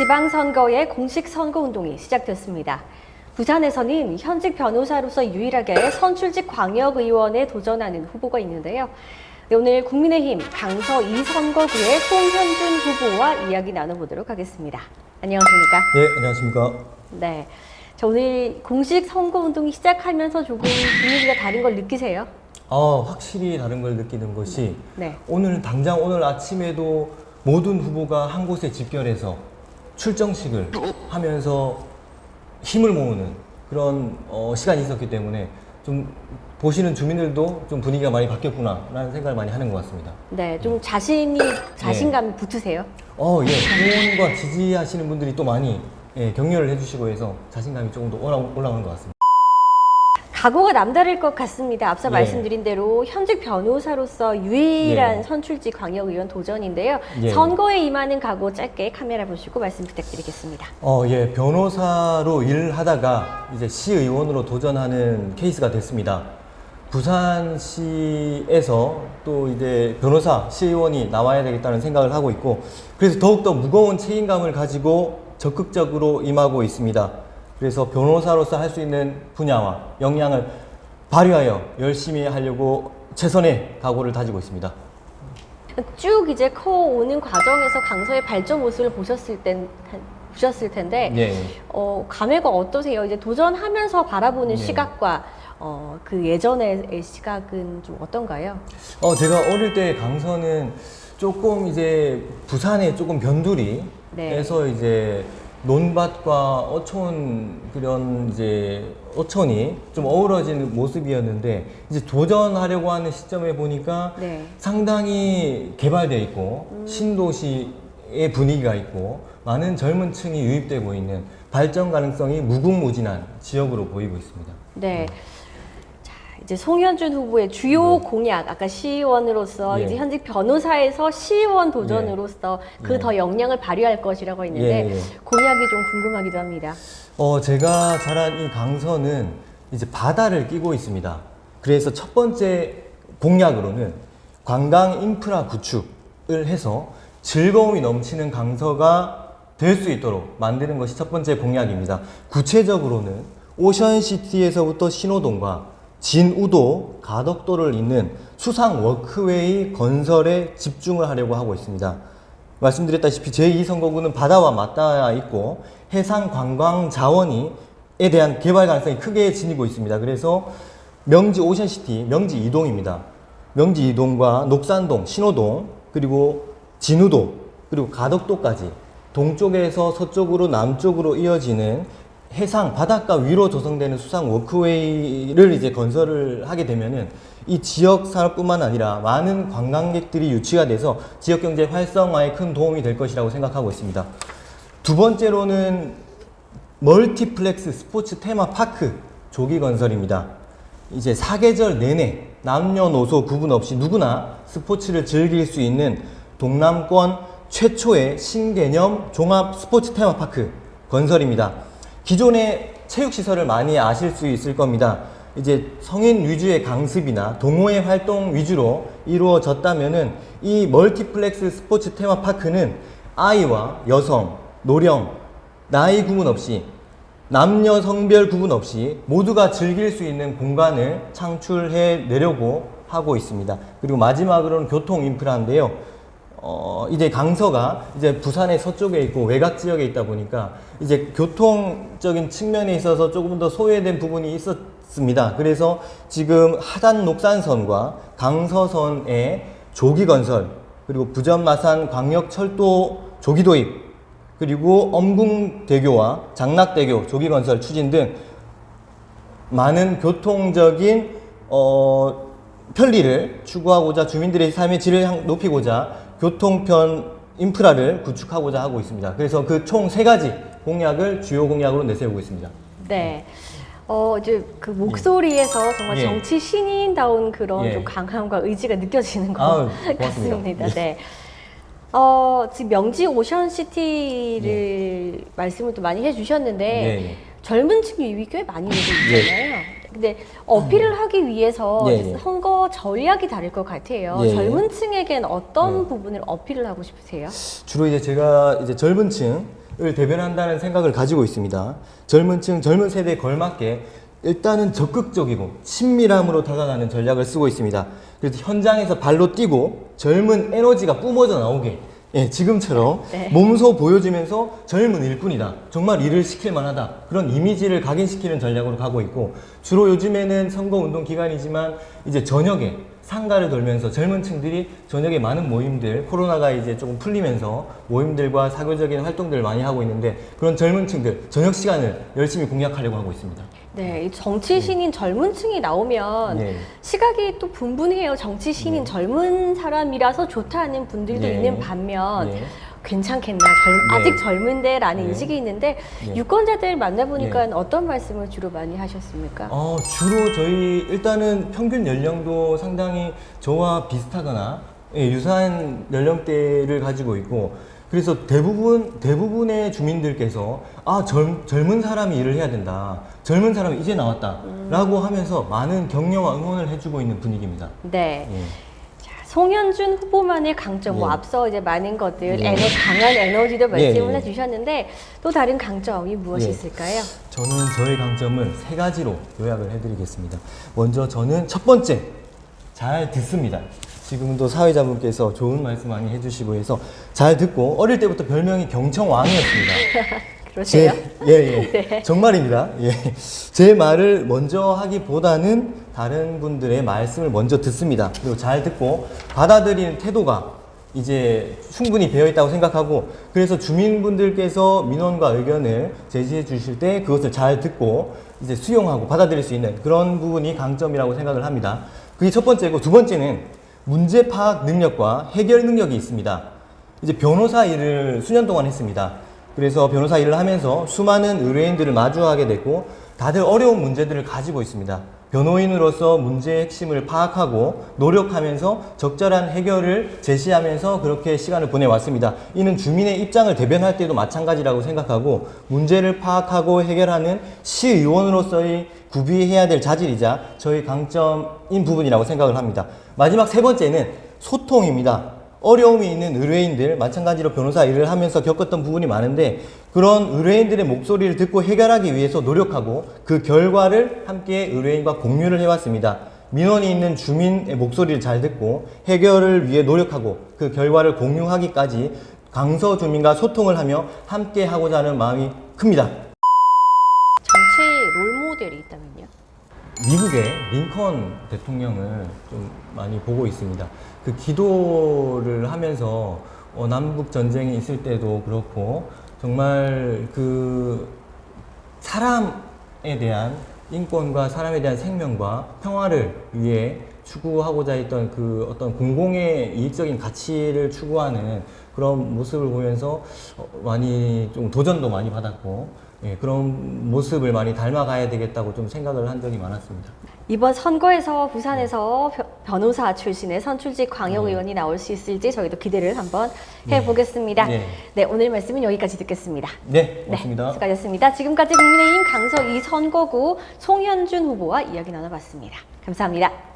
지방선거의 공식 선거운동이 시작됐습니다. 부산에서는 현직 변호사로서 유일하게 선출직 광역의원에 도전하는 후보가 있는데요. 네, 오늘 국민의힘 강서 2선거구의 송현준 후보와 이야기 나눠보도록 하겠습니다. 안녕하십니까? 네, 안녕하십니까? 네, 자, 오늘 공식 선거운동이 시작하면서 조금 분위기가 다른 걸 느끼세요? 확실히 다른 걸 느끼는 것이 네. 오늘 아침에도 모든 후보가 한 곳에 집결해서 출정식을 하면서 힘을 모으는 그런 시간이 있었기 때문에 좀 보시는 주민들도 좀 분위기가 많이 바뀌었구나라는 생각을 많이 하는 것 같습니다. 네, 좀 자신감이 붙으세요? 예, 후원과 지지하시는 분들이 또 많이 격려를 해주시고 해서 자신감이 조금 더 올라오는 것 같습니다. 각오가 남다를 것 같습니다. 앞서 예. 말씀드린 대로 현직 변호사로서 유일한 예. 선출직 광역의원 도전인데요. 예. 선거에 임하는 각오 짧게 카메라 보시고 말씀 부탁드리겠습니다. 변호사로 일을 하다가 이제 시의원으로 도전하는 케이스가 됐습니다. 부산시에서 또 이제 변호사, 시의원이 나와야 되겠다는 생각을 하고 있고, 그래서 더욱더 무거운 책임감을 가지고 적극적으로 임하고 있습니다. 그래서 변호사로서 할 수 있는 분야와 역량을 발휘하여 열심히 하려고 최선의 각오를 다지고 있습니다. 쭉 이제 커오는 과정에서 강서의 발전 모습을 보셨을 텐데, 예. 감회가 어떠세요? 이제 도전하면서 바라보는 예. 시각과 그 예전의 시각은 좀 어떤가요? 제가 어릴 때 강서는 조금 이제 부산의 조금 변두리 에서 이제 논밭과 어촌 그런 이제 어촌이 좀 어우러진 모습이었는데, 이제 도전하려고 하는 시점에 보니까 네. 상당히 개발되어 있고 신도시의 분위기가 있고 많은 젊은 층이 유입되고 있는 발전 가능성이 무궁무진한 지역으로 보이고 있습니다. 네. 자, 이제 송현준 후보의 주요 네. 공약, 아까 시의원으로서 예. 이제 현직 변호사에서 시의원 도전으로서 그 예. 더 역량을 발휘할 것이라고 했는데 예, 예. 공약이 좀 궁금하기도 합니다. 제가 자란 이 강서는 이제 바다를 끼고 있습니다. 그래서 첫 번째 공약으로는 관광 인프라 구축을 해서 즐거움이 넘치는 강서가 될 수 있도록 만드는 것이 첫 번째 공약입니다. 구체적으로는 오션시티에서부터 신호동과 진우도, 가덕도를 잇는 수상 워크웨이 건설에 집중을 하려고 하고 있습니다. 말씀드렸다시피 제2선거구는 바다와 맞닿아 있고 해상 관광 자원에 대한 개발 가능성이 크게 지니고 있습니다. 그래서 명지 오션시티, 명지 이동입니다. 명지 이동과 녹산동, 신호동, 그리고 진우도, 그리고 가덕도까지 동쪽에서 서쪽으로 남쪽으로 이어지는 해상 바닷가 위로 조성되는 수상 워크웨이를 이제 건설을 하게 되면은 이 지역 산업뿐만 아니라 많은 관광객들이 유치가 돼서 지역 경제 활성화에 큰 도움이 될 것이라고 생각하고 있습니다. 두 번째로는 멀티플렉스 스포츠 테마파크 조기 건설입니다. 이제 사계절 내내 남녀노소 구분 없이 누구나 스포츠를 즐길 수 있는 동남권 최초의 신개념 종합 스포츠 테마파크 건설입니다. 기존의 체육시설을 많이 아실 수 있을 겁니다. 이제 성인 위주의 강습이나 동호회 활동 위주로 이루어졌다면은 이 멀티플렉스 스포츠 테마파크는 아이와 여성, 노령, 나이 구분 없이 남녀 성별 구분 없이 모두가 즐길 수 있는 공간을 창출해 내려고 하고 있습니다. 그리고 마지막으로는 교통 인프라인데요. 이제 강서가 이제 부산의 서쪽에 있고 외곽 지역에 있다 보니까 이제 교통적인 측면에 있어서 조금 더 소외된 부분이 있었습니다. 그래서 지금 하단 녹산선과 강서선의 조기 건설, 그리고 부전 마산 광역철도 조기 도입, 그리고 엄궁대교와 장락대교 조기 건설 추진 등 많은 교통적인 편리를 추구하고자 주민들의 삶의 질을 높이고자 교통편 인프라를 구축하고자 하고 있습니다. 그래서 그 총 3가지 공약을 주요 공약으로 내세우고 있습니다. 네. 이제 그 목소리에서 정말 예. 정치 신인다운 그런 예. 좀 강함과 의지가 느껴지는 것 고맙습니다. 같습니다. 예. 네. 지금 명지 오션시티를 말씀을 또 많이 해주셨는데 예. 젊은 층 유입이 꽤 많이 되고 있잖아요. 근데 어필을 하기 위해서 예. 선거 전략이 다를 것 같아요. 예. 젊은 층에겐 어떤 예. 부분을 어필을 하고 싶으세요? 주로 이제 제가 이제 젊은 층, 대변한다는 생각을 가지고 있습니다. 젊은 층, 젊은 세대에 걸맞게 일단은 적극적이고 친밀함으로 다가가는 전략을 쓰고 있습니다. 그래서 현장에서 발로 뛰고 젊은 에너지가 뿜어져 나오게, 예, 지금처럼 네. 몸소 보여주면서 젊은 일꾼이다, 정말 일을 시킬 만하다, 그런 이미지를 각인시키는 전략으로 가고 있고, 주로 요즘에는 선거운동 기간이지만 이제 저녁에 상가를 돌면서 젊은 층들이 저녁에 많은 모임들, 코로나가 이제 조금 풀리면서 모임들과 사교적인 활동들을 많이 하고 있는데, 그런 젊은 층들 저녁 시간을 열심히 공략하려고 하고 있습니다. 네, 이 정치 신인 젊은 층이 나오면 예. 시각이 또 분분해요. 정치 신인 젊은 사람이라서 좋다는 분들도 예. 있는 반면 예. 괜찮겠나, 네. 아직 젊은데라는 네. 인식이 있는데 예. 유권자들 만나보니까 어떤 말씀을 주로 많이 하셨습니까? 주로 저희 일단은 평균 연령도 상당히 저와 비슷하거나, 예, 유사한 연령대를 가지고 있고, 그래서 대부분의 주민들께서 젊은 사람이 일을 해야 된다, 젊은 사람이 이제 나왔다 라고 하면서 많은 격려와 응원을 해주고 있는 분위기입니다. 네. 예. 송현준 후보만의 강점, 뭐 예. 앞서 이제 많은 것들, 예. 강한 에너지도 말씀을 예. 해주셨는데 또 다른 강점이 무엇이 예. 있을까요? 저는 저의 강점을 세 가지로 요약을 해드리겠습니다. 먼저 저는 첫 번째, 잘 듣습니다. 지금도 사회자분께서 좋은 말씀 많이 해주시고 해서 잘 듣고, 어릴 때부터 별명이 경청왕이었습니다. 그러세요? 예. 네. 정말입니다. 예. 제 말을 먼저 하기보다는 다른 분들의 말씀을 먼저 듣습니다. 그리고 잘 듣고 받아들이는 태도가 이제 충분히 배어 있다고 생각하고, 그래서 주민분들께서 민원과 의견을 제시해 주실 때 그것을 잘 듣고 이제 수용하고 받아들일 수 있는 그런 부분이 강점이라고 생각을 합니다. 그게 첫 번째고, 두 번째는 문제 파악 능력과 해결 능력이 있습니다. 이제 변호사 일을 수년 동안 했습니다. 그래서 변호사 일을 하면서 수많은 의뢰인들을 마주하게 됐고, 다들 어려운 문제들을 가지고 있습니다. 변호인으로서 문제의 핵심을 파악하고 노력하면서 적절한 해결을 제시하면서 그렇게 시간을 보내왔습니다. 이는 주민의 입장을 대변할 때도 마찬가지라고 생각하고, 문제를 파악하고 해결하는 시의원으로서의 구비해야 될 자질이자 저희 강점인 부분이라고 생각을 합니다. 마지막 세 번째는 소통입니다. 어려움이 있는 의뢰인들, 마찬가지로 변호사 일을 하면서 겪었던 부분이 많은데, 그런 의뢰인들의 목소리를 듣고 해결하기 위해서 노력하고 그 결과를 함께 의뢰인과 공유를 해왔습니다. 민원이 있는 주민의 목소리를 잘 듣고 해결을 위해 노력하고 그 결과를 공유하기까지 강서 주민과 소통을 하며 함께 하고자 하는 마음이 큽니다. 정치 롤모델이 있다면요? 미국의 링컨 대통령을 좀 많이 보고 있습니다. 그 기도를 하면서 남북 전쟁이 있을 때도 그렇고, 정말 그 사람에 대한 인권과 사람에 대한 생명과 평화를 위해 추구하고자 했던 그 어떤 공공의 이익적인 가치를 추구하는 그런 모습을 보면서 많이 좀 도전도 많이 받았고, 예, 그런 모습을 많이 닮아가야 되겠다고 좀 생각을 한 적이 많았습니다. 이번 선거에서 부산에서 변호사 출신의 선출직 광역 의원이 나올 수 있을지 저희도 기대를 한번 해보겠습니다. 네. 네, 오늘 말씀은 여기까지 듣겠습니다. 네, 고맙습니다. 수고하셨습니다. 지금까지 국민의힘 강서 2선거구 송현준 후보와 이야기 나눠봤습니다. 감사합니다.